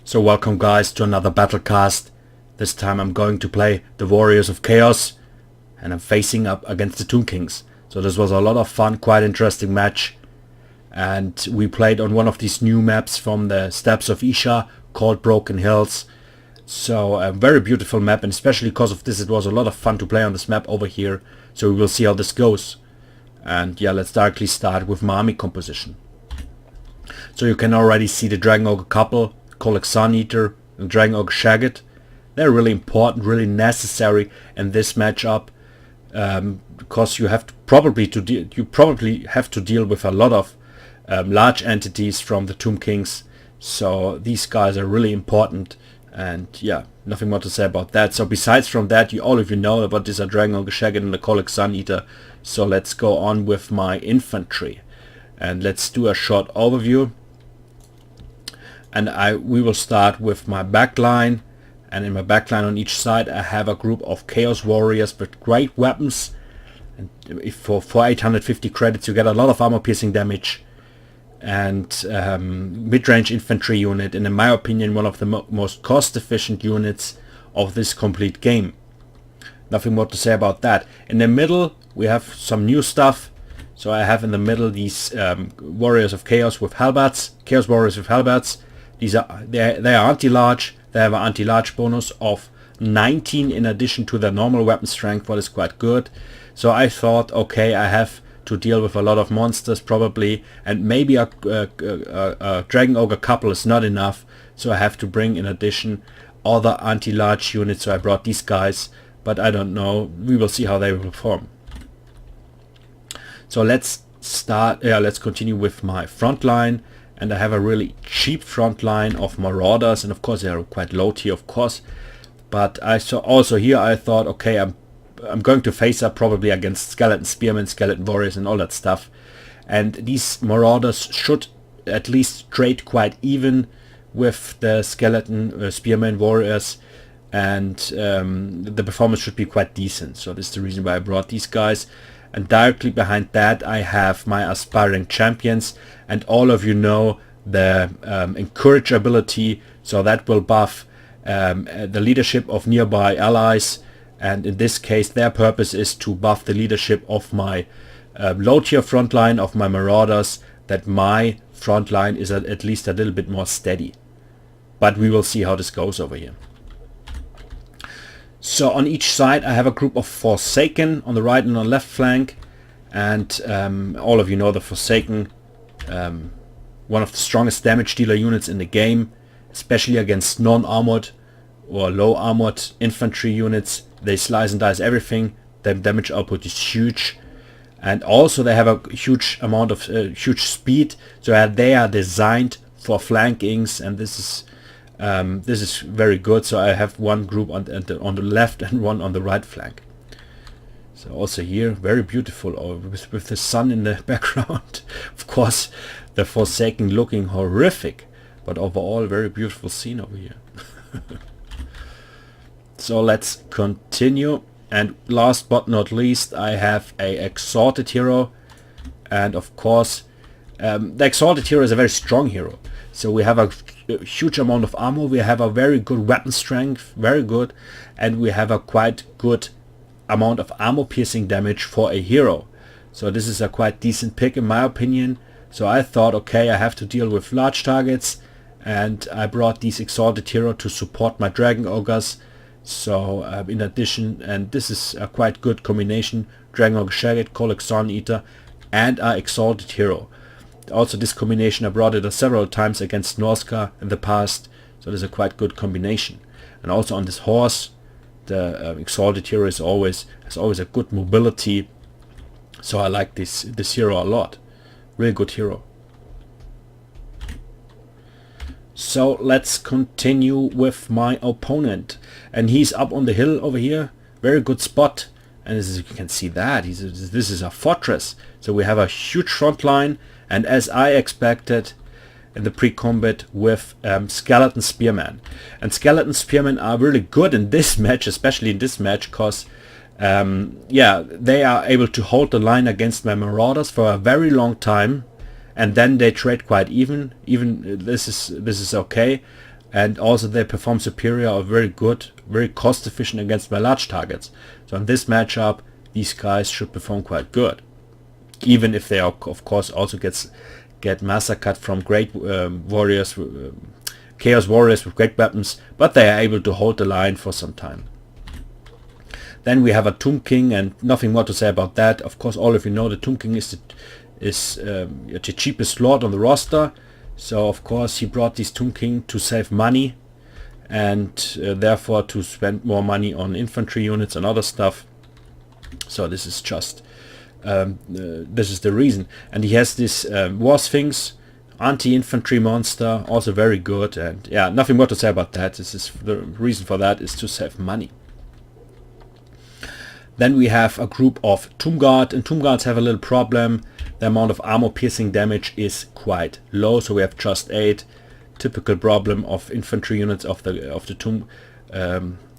So welcome guys to another battlecast. This time I'm going to play the Warriors of Chaos and I'm facing up against the Tomb Kings. So this was a lot of fun, quite interesting match. And we played on one of these new maps from the Steppes of Isha called Broken Hills. So a very beautiful map, and especially because of this it was a lot of fun to play on this map over here. So we will see how this goes. And yeah, let's directly start with my army composition. So you can already see the Dragon Ogre couple, Colic Sun Eater and Dragon Ogre Shaggot. They're really important, really necessary in this matchup, because you have to probably have to deal with a lot of large entities from the Tomb Kings. So these guys are really important, and yeah, nothing more to say about that. So besides from that, all of you know about this Dragon Ogre Shaggot and the Colic Sun Eater. So let's go on with my infantry, and let's do a short overview. And we will start with my backline, and in my backline on each side I have a group of Chaos Warriors with great weapons, and for 850 credits you get a lot of armor piercing damage, and mid-range infantry unit, and in my opinion one of the most cost efficient units of this complete game. Nothing more to say about that. In the middle we have some new stuff. So I have in the middle these Warriors of Chaos with halberds, Chaos Warriors with halberds. They are anti-large. They have an anti-large bonus of 19 in addition to their normal weapon strength, what is quite good. So I thought, okay, I have to deal with a lot of monsters probably, and maybe a Dragon Ogre couple is not enough. So I have to bring in addition other anti-large units. So I brought these guys, but I don't know. We will see how they will perform. So let's continue with my front line. And I have a really cheap front line of Marauders, and of course they are quite low tier, of course. But I saw also here I thought, okay, I'm going to face up probably against Skeleton Spearmen, Skeleton Warriors and all that stuff. And these Marauders should at least trade quite even with the Skeleton Spearmen Warriors, and the performance should be quite decent. So this is the reason why I brought these guys. And directly behind that I have my Aspiring Champions, and all of you know the Encourage ability, so that will buff the leadership of nearby allies, and in this case their purpose is to buff the leadership of my low tier front line of my Marauders, that my front line is at least a little bit more steady. But we will see how this goes over here. So on each side I have a group of Forsaken on the right and on the left flank, and all of you know the Forsaken, one of the strongest damage dealer units in the game, especially against non-armored or low armored infantry units. They slice and dice everything. Their damage output is huge, and also they have a huge amount of huge speed, so they are designed for flankings, and this is very good. So I have one group on the left and one on the right flank. So also here very beautiful, with the sun in the background. Of course the Forsaken looking horrific, but overall very beautiful scene over here. So let's continue, and last but not least I have a Exalted Hero, and of course the Exalted Hero is a very strong hero. So we have a huge amount of armor, we have a very good weapon strength, very good, and we have a quite good amount of armor piercing damage for a hero. So this is a quite decent pick in my opinion. So I thought, okay, I have to deal with large targets, and I brought these Exalted Hero to support my Dragon Ogres. So in addition, and this is a quite good combination, Dragon Ogre Shaggot, Colic Sun Eater and our Exalted Hero. Also this combination I brought it several times against Norsca in the past, so this is a quite good combination. And also on this horse, the Exalted Hero has always a good mobility, so I like this hero a lot. Really good hero. So let's continue with my opponent, and he's up on the hill over here, very good spot, and as you can see that this is a fortress. So we have a huge front line, and as I expected in the pre-combat with Skeleton Spearmen. And Skeleton Spearmen are really good in this match, especially in this match, because yeah, they are able to hold the line against my Marauders for a very long time, and then they trade quite even. This is okay. and also they perform superior or very good, very cost efficient against my large targets. So in this matchup, these guys should perform quite good, even if they are, of course, also get massacred from great warriors, chaos warriors with great weapons, but they are able to hold the line for some time. Then we have a Tomb King, and nothing more to say about that. Of course, all of you know the Tomb King is the cheapest lord on the roster. So of course he brought this Tomb King to save money, and therefore to spend more money on infantry units and other stuff. So this is just this is the reason. And he has this War Sphinx, anti-infantry monster, also very good. And yeah, nothing more to say about that. This is the reason for that is to save money. Then we have a group of Tomb Guard, and Tomb Guards have a little problem. The amount of armor piercing damage is quite low, so we have just 8. Typical problem of infantry units of the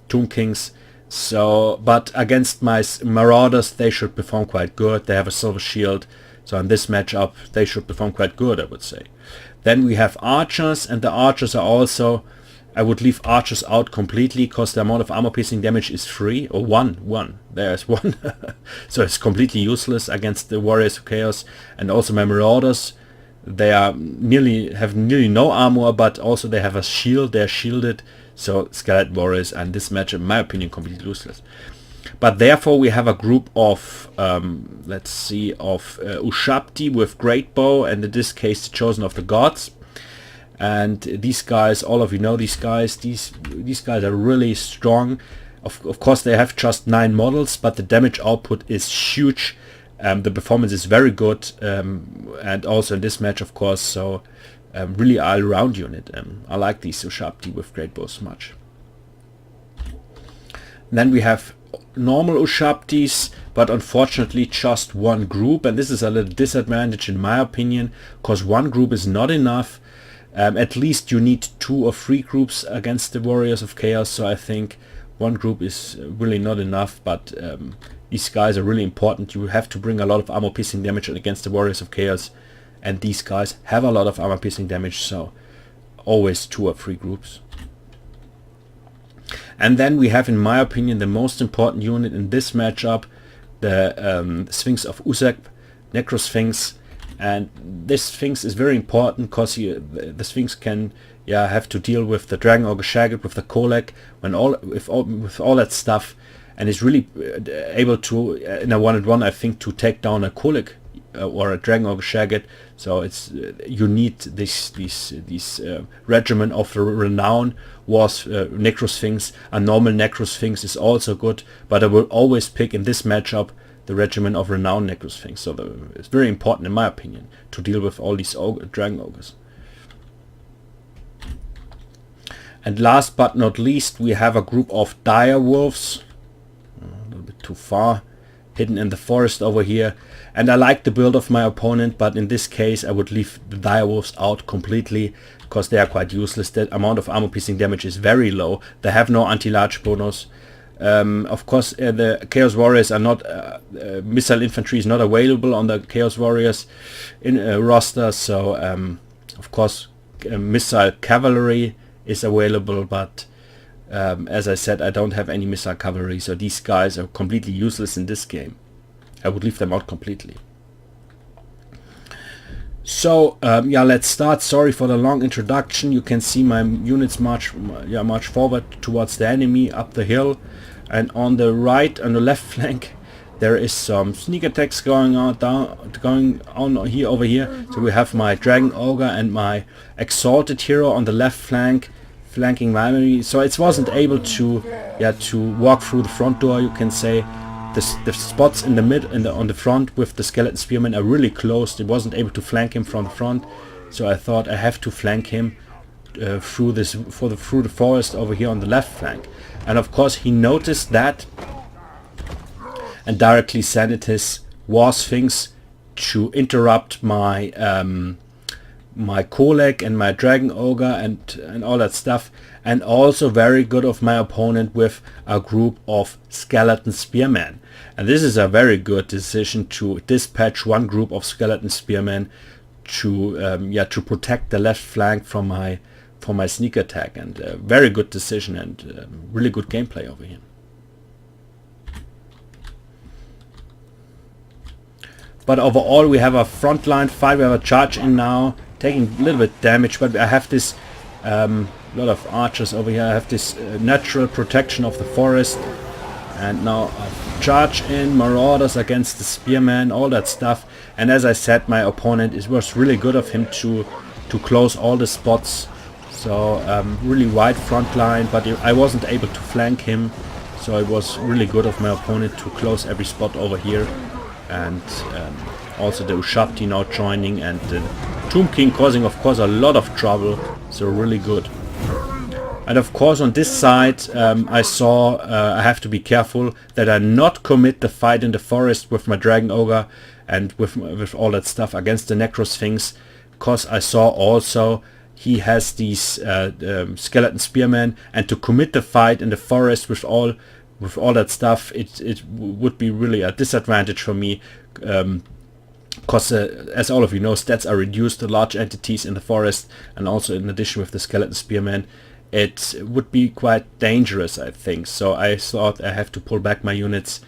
Tomb Kings. So, but against my Marauders, they should perform quite good. They have a silver shield, so in this matchup, they should perform quite good, I would say. Then we have Archers, and the Archers are also, I would leave Archers out completely, because the amount of armor piercing damage is 3 or 1. There's 1. So it's completely useless against the Warriors of Chaos. And also my Marauders, they are have nearly no armor, but also they have a shield. They're shielded. So Skeleton Warriors, and this match, in my opinion, completely useless. But therefore we have a group of let's see, of Ushabti with Great Bow, and in this case the Chosen of the Gods. And these guys, all of you know these guys. These guys are really strong. Of course, they have just 9 models, but the damage output is huge. The performance is very good, and also in this match, of course. So really all-round unit. I like these Ushabti with Great Bows much. Then we have normal Ushabtis, but unfortunately just one group, and this is a little disadvantage in my opinion, because one group is not enough. At least you need 2 or 3 groups against the Warriors of Chaos, so I think one group is really not enough, but these guys are really important. You have to bring a lot of armor piercing damage against the Warriors of Chaos, and these guys have a lot of armor piercing damage, so always 2 or 3 groups. And then we have, in my opinion, the most important unit in this matchup, the Sphinx of Uzek, Necrosphinx. And this Sphinx is very important because the Sphinx can have to deal with the Dragon Ogre Shaggot, with the Kolek, with all that stuff, and is really able to, in a 1-on-1, I think, to take down a Kolek or a Dragon Ogre Shaggot. So it's you need this regiment of renown. Was Necrosphinx. A normal Necrosphinx is also good, but I will always pick in this matchup the regiment of renown Necrosphinx. So it's very important, in my opinion, to deal with all these Dragon Ogres. And last but not least, we have a group of Dire Wolves, a little bit too far, hidden in the forest over here. And I like the build of my opponent, but in this case I would leave the Dire Wolves out completely, because they are quite useless. The amount of armor piercing damage is very low. They have no anti-large bonus. Of course, the Chaos Warriors are not, missile infantry is not available on the Chaos Warriors in roster, so of course missile cavalry is available, but as I said, I don't have any missile cavalry, so these guys are completely useless in this game. I would leave them out completely. So let's start. Sorry for the long introduction. You can see my units march forward towards the enemy up the hill, and on the right and the left flank there is some sneak attacks going on here over here. So we have my Dragon Ogre and my Exalted Hero on the left flank, flanking my enemy. So it wasn't able to walk through the front door, you can say. The spots in the mid and on the front with the Skeleton Spearmen are really close. It wasn't able to flank him from the front, so I thought I have to flank him through the forest over here on the left flank. And of course he noticed that and directly sent his War Sphinx to interrupt my my Kolek and my Dragon Ogre and all that stuff. And also very good of my opponent with a group of Skeleton Spearmen. And this is a very good decision to dispatch one group of Skeleton Spearmen to protect the left flank from my for my sneak attack, and very good decision and really good gameplay over here. But overall we have a frontline fight, we have a charge in now, taking a little bit damage, but I have this lot of archers over here. I have this natural protection of the forest, and now I charge in marauders against the spearmen, all that stuff. And as I said, my opponent, it was really good of him to close all the spots, so really wide front line, but I wasn't able to flank him, so it was really good of my opponent to close every spot over here. And also the Ushabti now joining, and the Tomb King causing of course a lot of trouble, so really good. And of course on this side I saw I have to be careful that I not commit the fight in the forest with my Dragon Ogre and with all that stuff against the Necrosphinx, because I saw also he has these skeleton spearmen, and to commit the fight in the forest with all that stuff, it would be really a disadvantage for me, because as all of you know, stats are reduced to large entities in the forest, and also in addition with the skeleton spearmen, it would be quite dangerous, I think. So I thought I have to pull back my units,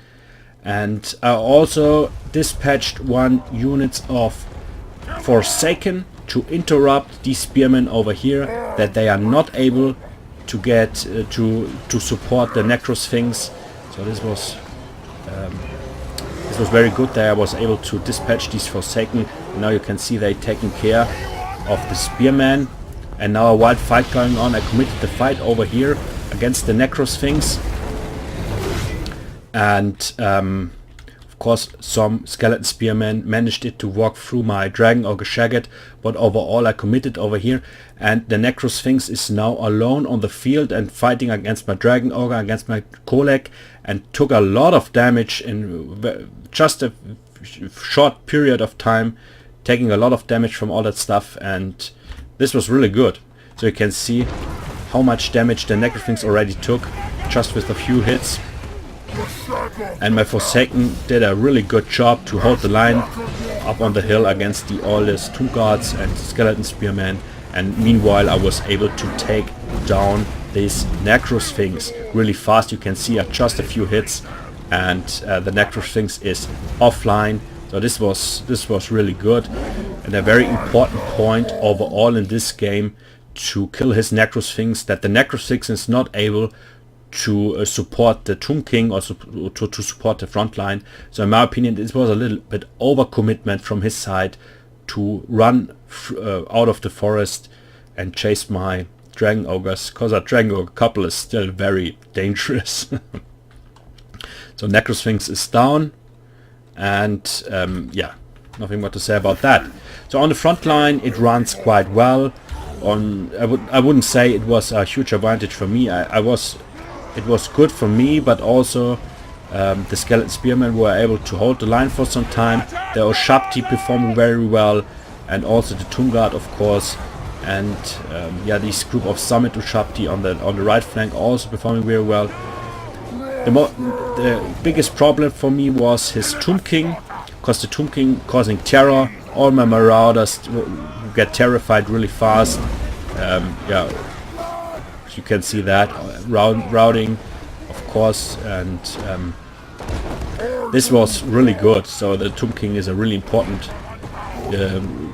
and I also dispatched 1 unit of Forsaken to interrupt these spearmen over here, that they are not able to get to support the Necrosphinx. So this was very good that I was able to dispatch these Forsaken. Now you can see they taking care of the spearmen, and now a wild fight going on. I committed the fight over here against the Necrosphinx, and of course some skeleton spearmen managed it to walk through my Dragon Ogre Shagget, but overall I committed over here, and the Necrosphinx is now alone on the field and fighting against my Dragon Ogre, against my Kolek, and took a lot of damage in just a short period of time, taking a lot of damage from all that stuff, and this was really good. So you can see how much damage the Necrosphinx already took just with a few hits. And my Forsaken did a really good job to hold the line up on the hill against all these Tomb Guards and skeleton spearmen, and meanwhile I was able to take down this Necrosphinx really fast. You can see just a few hits, and the Necrosphinx is offline. So this was really good, and a very important point overall in this game to kill his Necrosphinx, that the Necrosphinx is not able to support the Tomb King or to support the front line. So in my opinion, this was a little bit overcommitment from his side to run out of the forest and chase my Dragon Ogres, because our Dragon Ogre couple is still very dangerous. So Necrosphinx is down, and yeah, nothing more to say about that. So on the front line it runs quite well. I wouldn't say it was a huge advantage for me. It was good for me, but also the skeleton spearmen were able to hold the line for some time. The Ushabti performed very well, and also the Tomb Guard of course, and yeah, this group of Summit Ushabti on the right flank also performing very well. The biggest problem for me was his Tomb King, because the Tomb King causing terror. All my marauders get terrified really fast. Yeah, you can see that routing of course, and this was really good. So the Tomb King is a really important,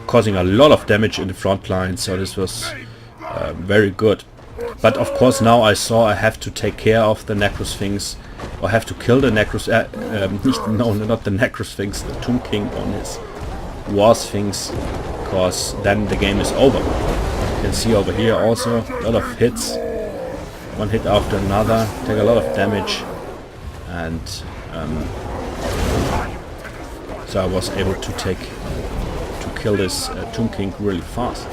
causing a lot of damage in the front line, so this was very good. But of course now I saw I have to take care of the Necrosphinx, or have to kill the not the Necrosphinx, the Tomb King on his War Sphinx, because then the game is over. You can see over here also a lot of hits, one hit after another, take a lot of damage, and so I was able to kill this Tomb King really fast.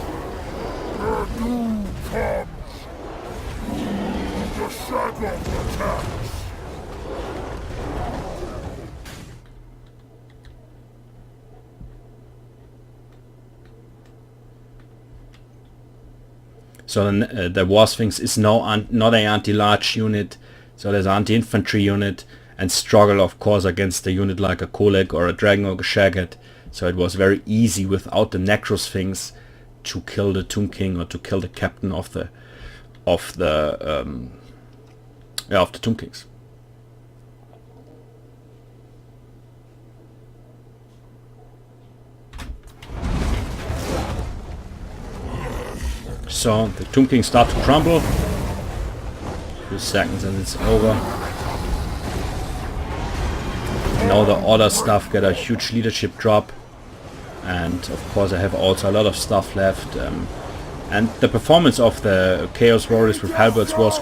So the War Sphinx is not an anti-large unit, so there's an anti-infantry unit, and struggle of course against a unit like a Kolek or a Dragon Ogre Shagget. So it was very easy without the Necrosphinx to kill the Tomb King or to kill the captain of the Tomb Kings. So the Tomb Kings start to crumble. A few seconds and it's over. Now the other stuff get a huge leadership drop, and of course I have also a lot of stuff left. And the performance of the Chaos Warriors with halberds was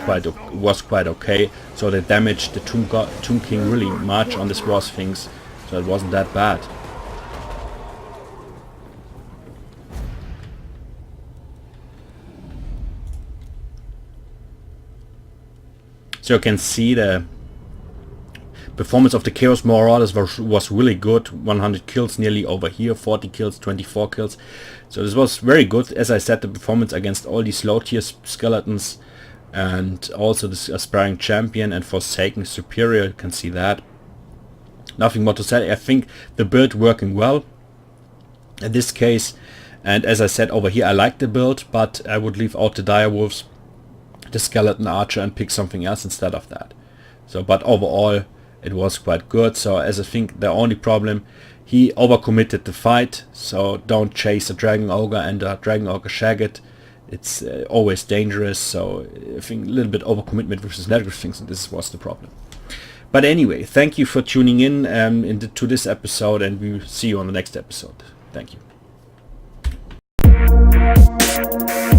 quite okay. So they damaged the Tomb King really much on this War Sphinx, so it wasn't that bad. So you can see the performance of the Chaos Marauders was really good. 100 kills nearly over here, 40 kills, 24 kills. So this was very good. As I said, the performance against all these low tier skeletons, and also this aspiring champion and Forsaken superior, you can see that. Nothing more to say. I think the build working well in this case. And as I said over here, I like the build, but I would leave out the direwolves, the skeleton archer, and pick something else instead of that. So, but overall it was quite good. So as I think the only problem, he overcommitted the fight, so don't chase a dragon ogre and a dragon ogre shaggot. It's always dangerous, so I think a little bit overcommitment with his legendary things, and this was the problem. But anyway, thank you for tuning in to this episode, and we will see you on the next episode. Thank you.